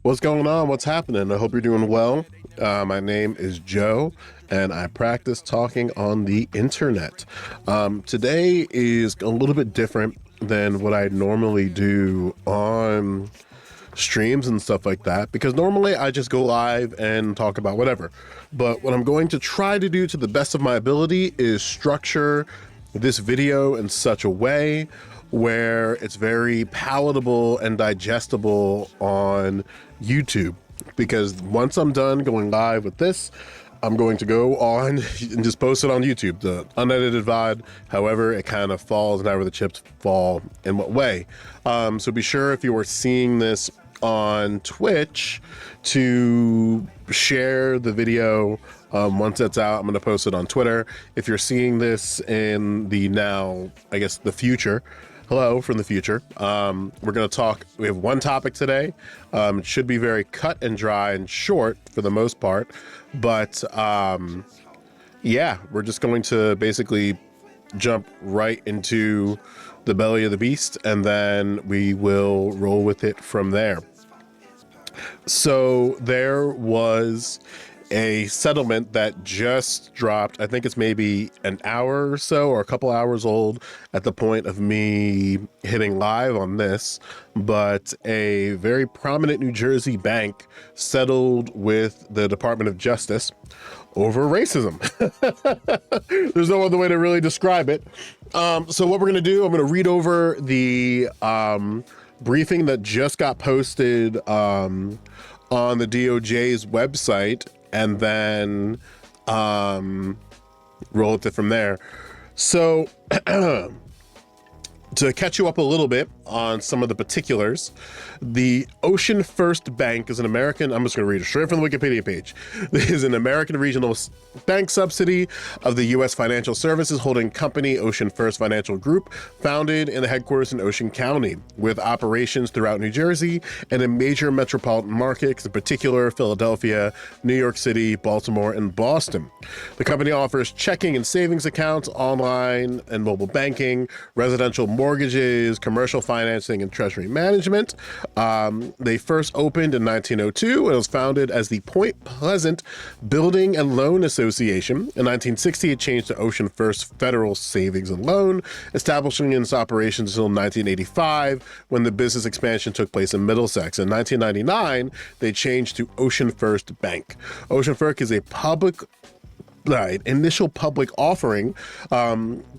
What's going on? What's happening? I hope you're doing well. My name is Joe, and I practice talking on the internet. Today is a little bit different than what I normally do on streams and stuff like that, because normally I just go live and talk about whatever. But what I'm going to try to do to the best of my ability is structure this video in such a way where it's very palatable and digestible on YouTube. Because once I'm done going live with this, I'm going to go on and just post it on YouTube, the unedited VOD, however it kind of falls and however the chips fall in what way. So be sure if you are seeing this on Twitch to share the video. Once it's out, I'm going to post it on Twitter. If you're seeing this in the now, I guess, the future, hello from the future. We're going to talk. We have one topic today. It should be very cut and dry and short for the most part. But yeah, we're just going to basically jump right into the belly of the beast, and then we will roll with it from there. So there was a settlement that just dropped. I think it's maybe an hour or so, or a couple hours old at the point of me hitting live on this, but a very prominent New Jersey bank settled with the Department of Justice over racism. There's no other way to really describe it. So what we're going to do, I'm going to read over the briefing that just got posted on the DOJ's website, and then roll with it from there. So to catch you up a little bit on some of the particulars, the Ocean First Bank is an American, I'm just going to read it straight from the Wikipedia page. This is an American regional bank subsidy of the U.S. financial services holding company Ocean First Financial Group, founded in the headquarters in Ocean County, with operations throughout New Jersey and in major metropolitan markets, in particular Philadelphia, New York City, Baltimore, and Boston. The company offers checking and savings accounts, online and mobile banking, residential mortgages, commercial financing, and treasury management. They first opened in 1902 and was founded as the Point Pleasant Building and Loan Association. In 1960, it changed to Ocean First Federal Savings and Loan, establishing its operations until 1985, when the business expansion took place in Middlesex. In 1999, they changed to Ocean First Bank. Ocean First is a initial public offering,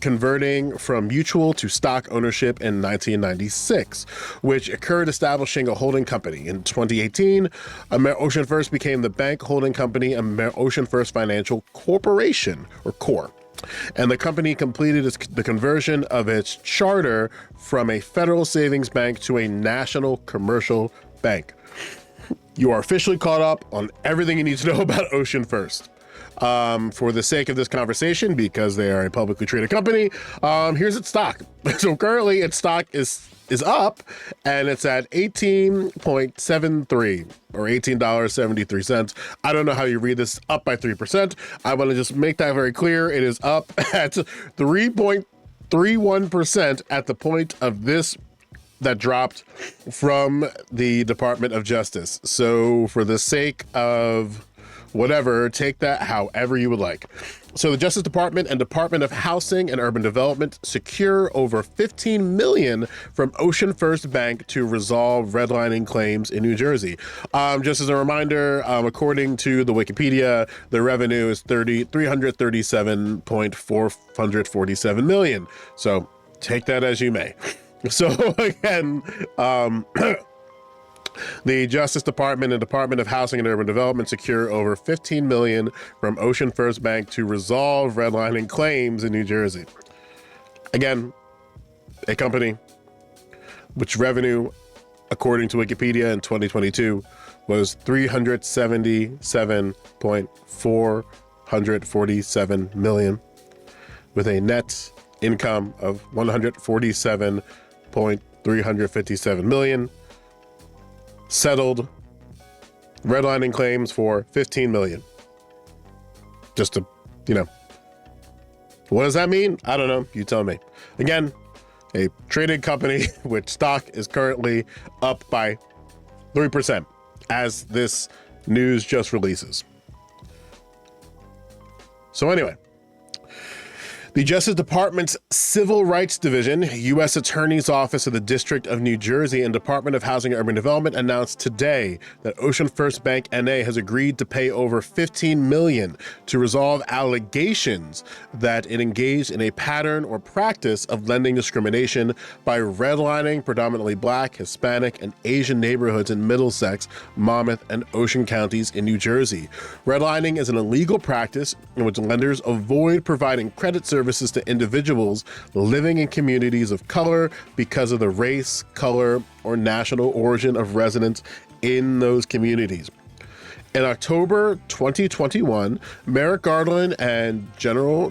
converting from mutual to stock ownership in 1996, which occurred establishing a holding company. In 2018, Ocean First became the bank holding company, Ocean First Financial Corporation, or Corp. And the company completed the conversion of its charter from a federal savings bank to a national commercial bank. You are officially caught up on everything you need to know about Ocean First. For the sake of this conversation, because they are a publicly traded company, here's its stock. So currently its stock is up, and it's at 18.73 or $18.73. I don't know how you read this, up by 3%. I want to just make that very clear. It is up at 3.31% at the point of this that dropped from the Department of Justice. So for the sake of whatever, take that however you would like. So the Justice Department and Department of Housing and Urban Development secure over $15 million from Ocean First Bank to resolve redlining claims in New Jersey. Just as a reminder, according to the Wikipedia, the revenue is $337.447 million. So take that as you may. So again, the Justice Department and Department of Housing and Urban Development secure over $15 million from Ocean First Bank to resolve redlining claims in New Jersey. Again, a company which revenue, according to Wikipedia in 2022, was $377.447 million, with a net income of $147.357 million. Settled redlining claims for $15 million. Just to, what does that mean? I don't know. You tell me. Again, a traded company which stock is currently up by 3%. as this news just releases. So anyway, the Justice Department's Civil Rights Division, U.S. Attorney's Office of the District of New Jersey, and Department of Housing and Urban Development announced today that Ocean First Bank N.A. has agreed to pay over $15 million to resolve allegations that it engaged in a pattern or practice of lending discrimination by redlining predominantly Black, Hispanic, and Asian neighborhoods in Middlesex, Monmouth, and Ocean counties in New Jersey. Redlining is an illegal practice in which lenders avoid providing credit services to individuals living in communities of color because of the race, color, or national origin of residents in those communities. In October 2021, Merrick Garland and General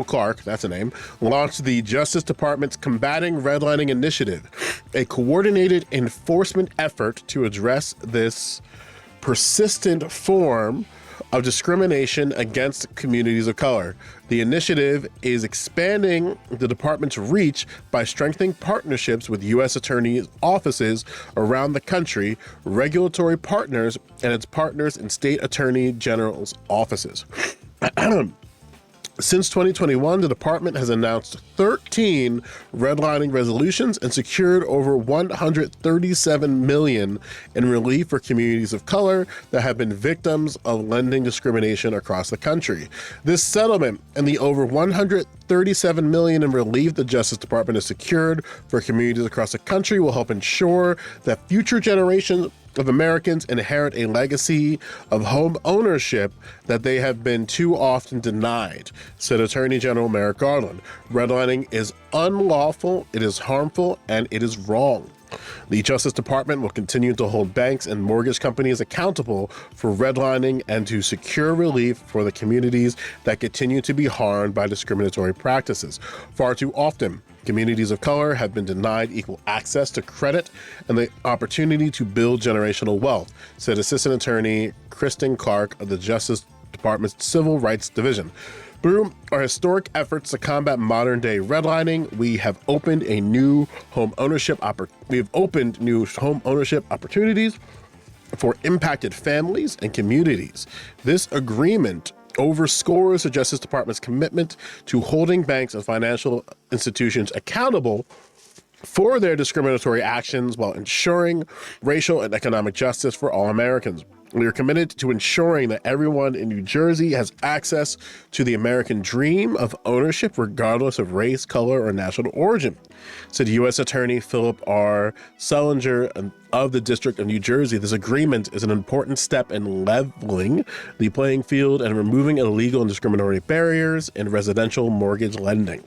Clark, that's a name, launched the Justice Department's Combating Redlining Initiative, a coordinated enforcement effort to address this persistent form of discrimination against communities of color. The initiative is expanding the department's reach by strengthening partnerships with U.S. attorneys' offices around the country, regulatory partners, and its partners in state attorney general's offices. Since 2021, the department has announced 13 redlining resolutions and secured over $137 million in relief for communities of color that have been victims of lending discrimination across the country. This settlement and the over $137 million in relief the Justice Department has secured for communities across the country will help ensure that future generations of Americans inherit a legacy of home ownership that they have been too often denied, said Attorney General Merrick Garland. Redlining is unlawful, it is harmful, and it is wrong. The Justice Department will continue to hold banks and mortgage companies accountable for redlining and to secure relief for the communities that continue to be harmed by discriminatory practices. Far too often, communities of color have been denied equal access to credit and the opportunity to build generational wealth, said Assistant Attorney Kristen Clark of the Justice Department's Civil Rights Division. Through our historic efforts to combat modern-day redlining, we have opened new home ownership opportunities for impacted families and communities. This agreement overscores the Justice Department's commitment to holding banks and financial institutions accountable for their discriminatory actions while ensuring racial and economic justice for all Americans. We are committed to ensuring that everyone in New Jersey has access to the American dream of ownership regardless of race, color, or national origin, said U.S. Attorney Philip R. Sullinger of the District of New Jersey. This agreement is an important step in leveling the playing field and removing illegal and discriminatory barriers in residential mortgage lending.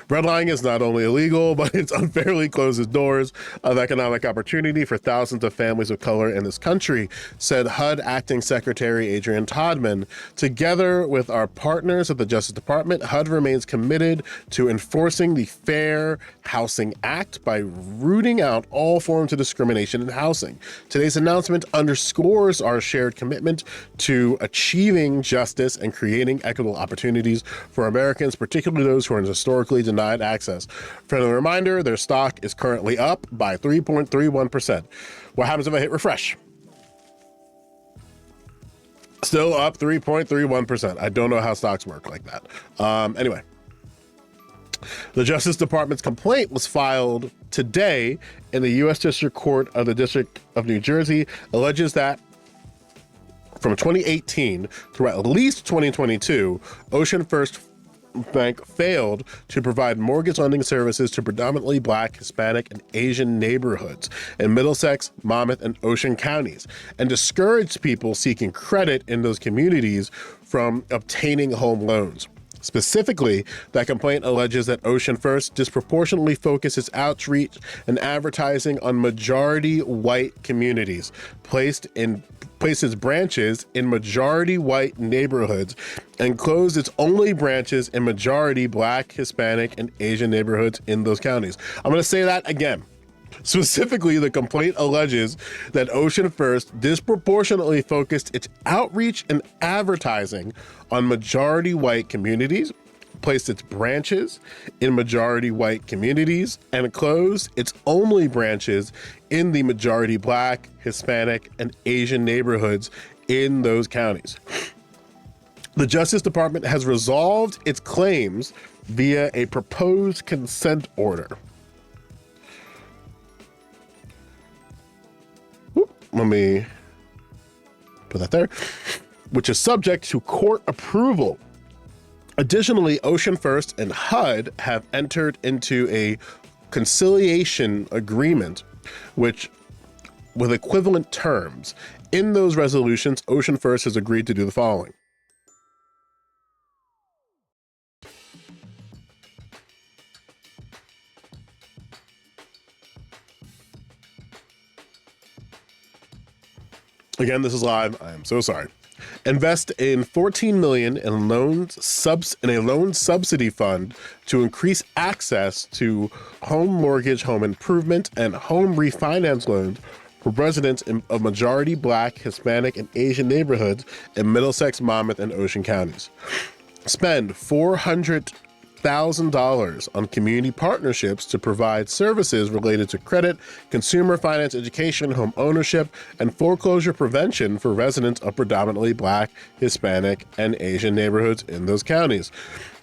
Redlining is not only illegal, but it unfairly closes doors of economic opportunity for thousands of families of color in this country, said HUD Acting Secretary Adrian Todman. Together with our partners at the Justice Department, HUD remains committed to enforcing the Fair Housing Act by rooting out all forms of discrimination in housing. Today's announcement underscores our shared commitment to achieving justice and creating equitable opportunities for Americans, particularly those who are historically denied access. Friendly reminder, their stock is currently up by 3.31%. What happens if I hit refresh? Still up 3.31%. I don't know how stocks work like that. Anyway, the Justice Department's complaint was filed today in the U.S. District Court of the District of New Jersey, alleges that from 2018 through at least 2022, Ocean First Bank failed to provide mortgage lending services to predominantly Black, Hispanic, and Asian neighborhoods in Middlesex, Monmouth, and Ocean counties, and discouraged people seeking credit in those communities from obtaining home loans. Specifically, that complaint alleges that Ocean First disproportionately focuses outreach and advertising on majority white communities, places branches in majority white neighborhoods, and closed its only branches in majority Black, Hispanic, and Asian neighborhoods in those counties. I'm going to say that again. Specifically, the complaint alleges that Ocean First disproportionately focused its outreach and advertising on majority white communities, placed its branches in majority white communities and closed its only branches in the majority Black, Hispanic, and Asian neighborhoods in those counties. The Justice Department has resolved its claims via a proposed consent order. Let me put that there, which is subject to court approval. Additionally, Ocean First and HUD have entered into a conciliation agreement, with equivalent terms. In those resolutions, Ocean First has agreed to do the following. Again, this is live. I am so sorry. Invest in $14 million in a loan subsidy fund to increase access to home mortgage, home improvement, and home refinance loans for residents of majority Black, Hispanic, and Asian neighborhoods in Middlesex, Monmouth, and Ocean counties. Spend $400,000 on community partnerships to provide services related to credit, consumer finance, education, home ownership, and foreclosure prevention for residents of predominantly Black, Hispanic, and Asian neighborhoods in those counties.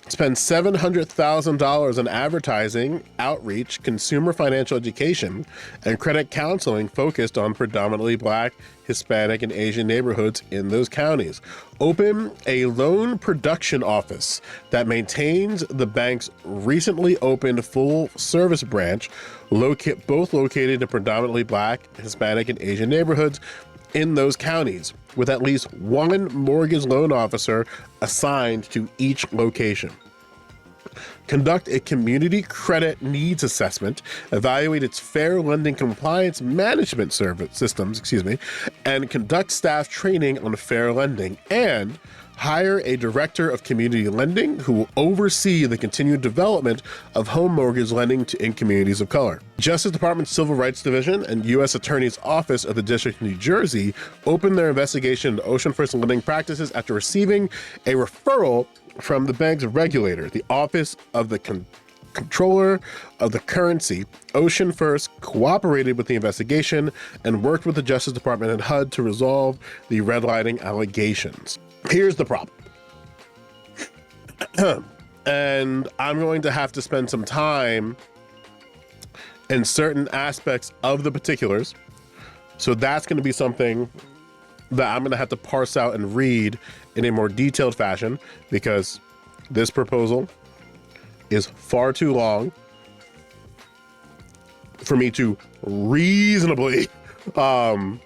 Spend $700,000 on advertising, outreach, consumer financial education, and credit counseling focused on predominantly Black, Hispanic, and Asian neighborhoods in those counties. Open a loan production office that maintains the bank's recently opened full-service branch, both located in predominantly Black, Hispanic, and Asian neighborhoods in those counties, with at least one mortgage loan officer assigned to each location. Conduct a community credit needs assessment, evaluate its fair lending compliance management systems, and conduct staff training on fair lending, and hire a director of community lending who will oversee the continued development of home mortgage lending in communities of color. Justice Department Civil Rights Division and U.S. Attorney's Office of the District of New Jersey opened their investigation into Ocean First lending practices after receiving a referral from the bank's regulator, the Office of the Comptroller of the Currency. Ocean First cooperated with the investigation and worked with the Justice Department and HUD to resolve the redlining allegations. Here's the problem. And I'm going to have to spend some time in certain aspects of the particulars. So that's going to be something that I'm going to have to parse out and read in a more detailed fashion, because this proposal is far too long for me to reasonably go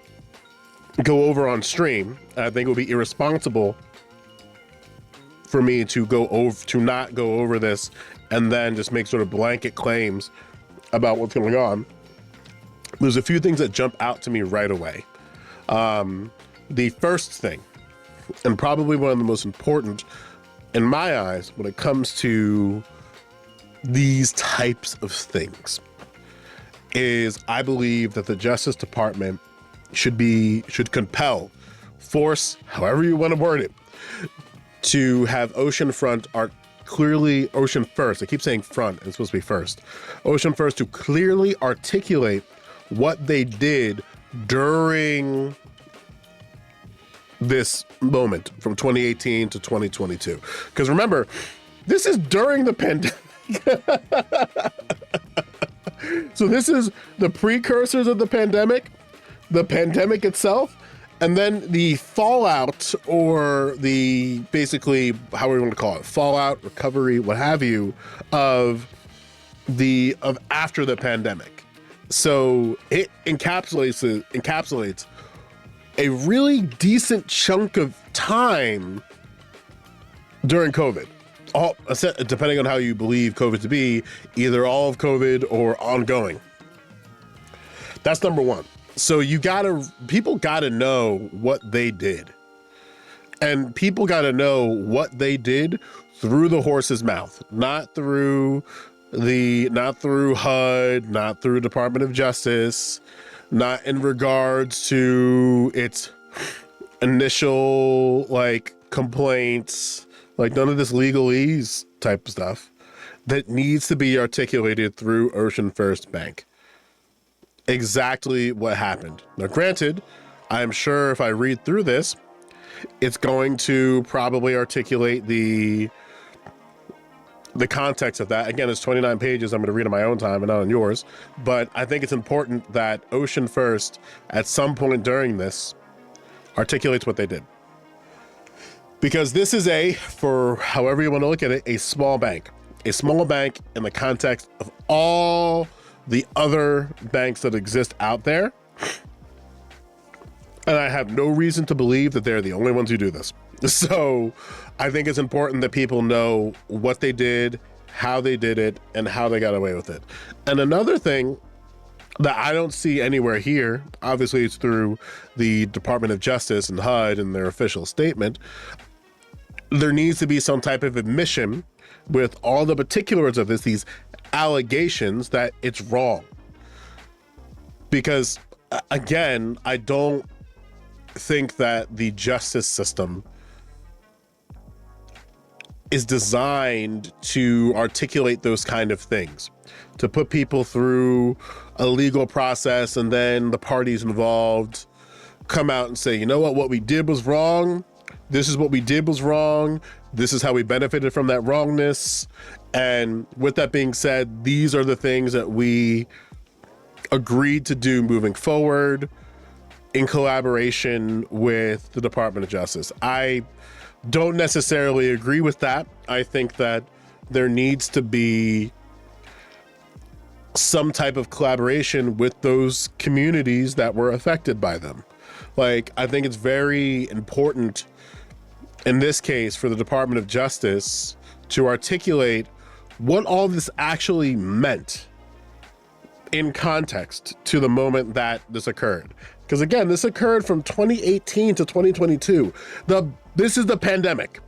over on stream. I think it would be irresponsible for me to not go over this and then just make sort of blanket claims about what's going on. There's a few things that jump out to me right away. The first thing, and probably one of the most important in my eyes when it comes to these types of things, is I believe that the Justice Department should compel, force, however you want to word it, to have Ocean First, I keep saying front, it's supposed to be first. Ocean First to clearly articulate what they did during this moment from 2018 to 2022. Because remember, this is during the pandemic. So this is the precursors of the pandemic itself, and then the fallout, or the basically, how we want to call it, fallout, recovery, what have you, of after the pandemic. So it encapsulates a really decent chunk of time during COVID. Depending on how you believe COVID to be, either all of COVID or ongoing. That's number one. So people gotta know what they did. And people gotta know what they did through the horse's mouth, not through HUD, not through Department of Justice, not in regards to its initial complaints, like none of this legalese type stuff that needs to be articulated through Ocean First Bank. Exactly what happened. Now, granted, I'm sure if I read through this, it's going to probably articulate the context of that. Again, it's 29 pages. I'm going to read on my own time and not on yours. But I think it's important that Ocean First, at some point during this, articulates what they did. Because this is for however you want to look at it, a small bank. A small bank in the context of all the other banks that exist out there. And I have no reason to believe that they're the only ones who do this. So I think it's important that people know what they did, how they did it, and how they got away with it. And another thing that I don't see anywhere here, obviously it's through the Department of Justice and HUD and their official statement, there needs to be some type of admission with all the particulars of this, these allegations, that it's wrong. Because again, I don't think that the justice system is designed to articulate those kind of things, to put people through a legal process and then the parties involved come out and say, you know what we did was wrong. This is what we did was wrong. This is how we benefited from that wrongness. And with that being said, these are the things that we agreed to do moving forward in collaboration with the Department of Justice. I don't necessarily agree with that. I think that there needs to be some type of collaboration with those communities that were affected by them. Like, I think it's very important in this case for the Department of Justice to articulate what all this actually meant in context to the moment that this occurred. Because again, this occurred from 2018 to 2022. This is the pandemic.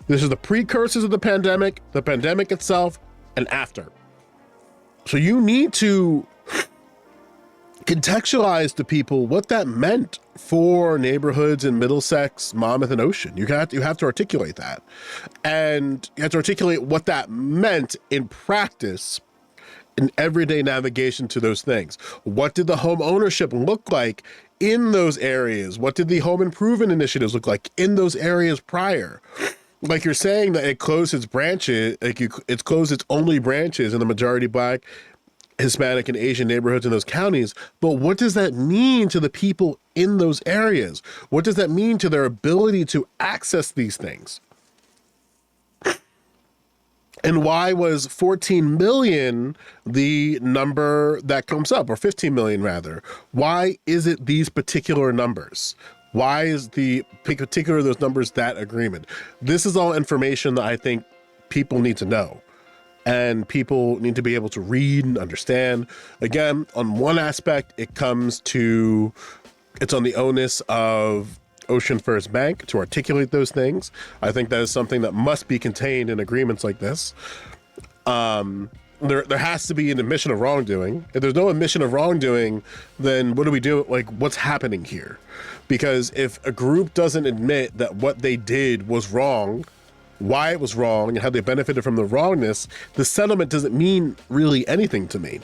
This is the precursors of the pandemic itself, and after. So you need to contextualize to people what that meant for neighborhoods in Middlesex, Monmouth, and Ocean. You have to articulate that. And you have to articulate what that meant in practice, in everyday navigation to those things. What did the home ownership look like in those areas? What did the home improvement initiatives look like in those areas prior? Like you're saying that it closed its branches, it's closed its only branches in the majority Black, Hispanic, and Asian neighborhoods in those counties. But what does that mean to the people in those areas? What does that mean to their ability to access these things? And why was 14 million the number that comes up, or 15 million rather? Why is it these particular numbers? Why is the particular of those numbers that agreement? This is all information that I think people need to know, and people need to be able to read and understand. Again, on one aspect, it's on the onus of Ocean First Bank to articulate those things. I think that is something that must be contained in agreements like this. There has to be an admission of wrongdoing. If there's no admission of wrongdoing, then what do we do? Like, what's happening here? Because if a group doesn't admit that what they did was wrong, why it was wrong, and how they benefited from the wrongness, the settlement doesn't mean really anything to me.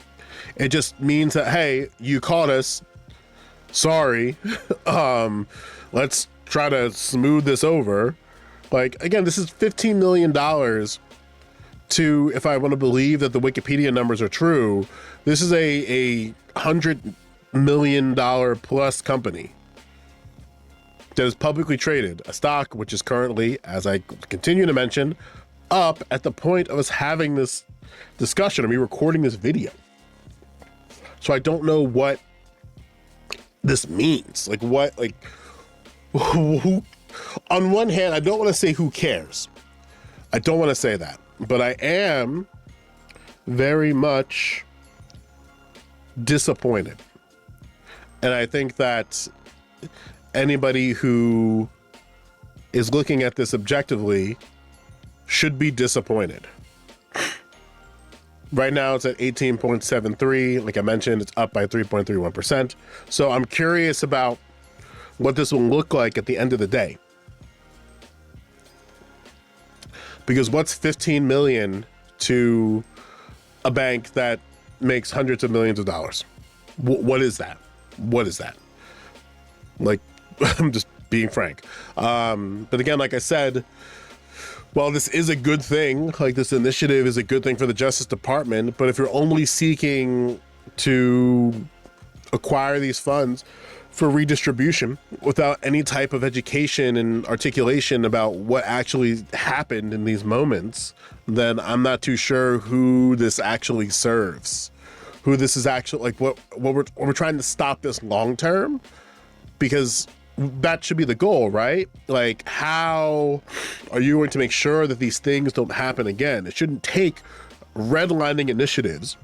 It just means that, hey, you caught us, sorry, let's try to smooth this over. Like, again, this is $15 million to, if I want to believe that the Wikipedia numbers are true, this is a $100 million plus company that is publicly traded, a stock which is currently, as I continue to mention, up at the point of us having this discussion and me recording this video. So I don't know what this means. Like, what, like, who, on one hand, I don't want to say who cares. I don't want to say that, but I am very much disappointed. And I think that anybody who is looking at this objectively should be disappointed. Right now it's at 18.73. Like I mentioned, it's up by 3.31%. So I'm curious about what this will look like at the end of the day. Because what's 15 million to a bank that makes hundreds of millions of dollars? What is that? What is that? Like, I'm just being frank. But again, like I said, well, this is a good thing. Like, this initiative is a good thing for the Justice Department. But if you're only seeking to acquire these funds for redistribution without any type of education and articulation about what actually happened in these moments, then I'm not too sure who this actually serves. Who this is actually, like, what we're trying to stop this long term, because that should be the goal, right? Like, how are you going to make sure that these things don't happen again? It shouldn't take redlining initiatives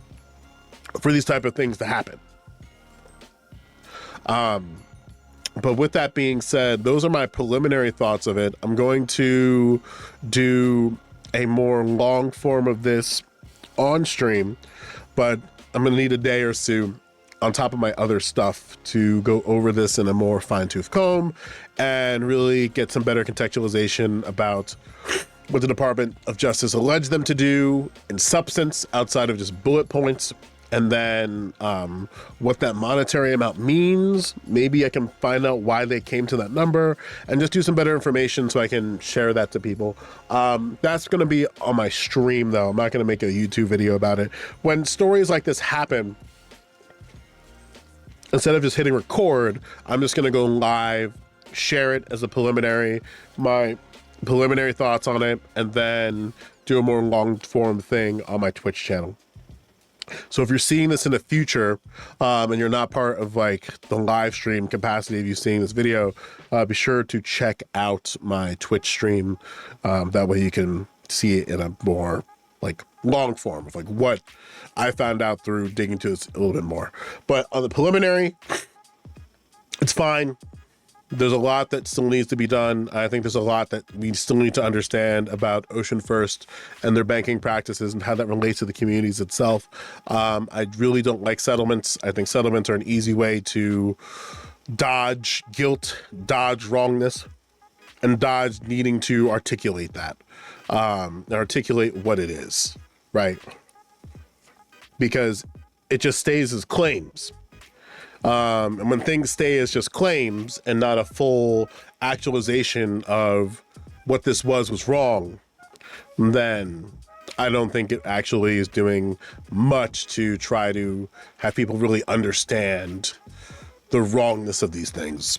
for these type of things to happen. But with that being said, those are my preliminary thoughts of it. I'm going to do a more long form of this on stream, but I'm going to need a day or two on top of my other stuff to go over this in a more fine-tooth comb and really get some better contextualization about what the Department of Justice alleged them to do in substance outside of just bullet points. And then what that monetary amount means. Maybe I can find out why they came to that number and just do some better information so I can share that to people. That's going to be on my stream, though. I'm not going to make a YouTube video about it. When stories like this happen, instead of just hitting record, I'm just going to go live, share it as a preliminary, my preliminary thoughts on it, and then do a more long-form thing on my Twitch channel. So if you're seeing this in the future and you're not part of like the live stream capacity of you seeing this video, be sure to check out my Twitch stream. That way you can see it in a more like long form of like what I found out through digging into this a little bit more. But on the preliminary, it's fine. There's a lot that still needs to be done. I think there's a lot that we still need to understand about Ocean First and their banking practices and how that relates to the communities itself. I really don't like settlements. I think settlements are an easy way to dodge guilt, dodge wrongness, and dodge needing to articulate that, and articulate what it is, right? Because it just stays as claims. And when things stay as just claims and not a full actualization of what this was wrong, then I don't think it actually is doing much to try to have people really understand the wrongness of these things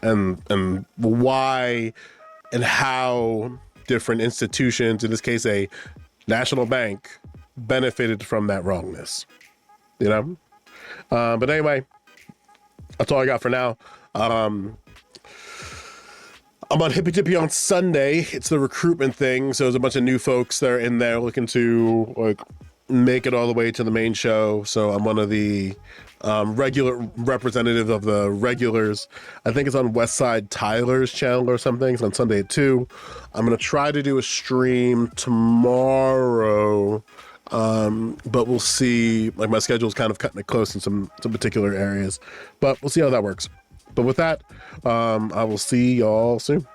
and why and how different institutions, in this case, a national bank, benefited from that wrongness, you know? But anyway, that's all I got for now. I'm on Hippy Dippy on Sunday. It's the recruitment thing. So there's a bunch of new folks that are in there looking to like make it all the way to the main show. So I'm one of the regular representative of the regulars. I think it's on Westside Tyler's channel or something. It's on Sunday at 2. I'm going to try to do a stream tomorrow. But we'll see. Like, my schedule is kind of cutting it close in some particular areas, but we'll see how that works. But with that, I will see y'all soon.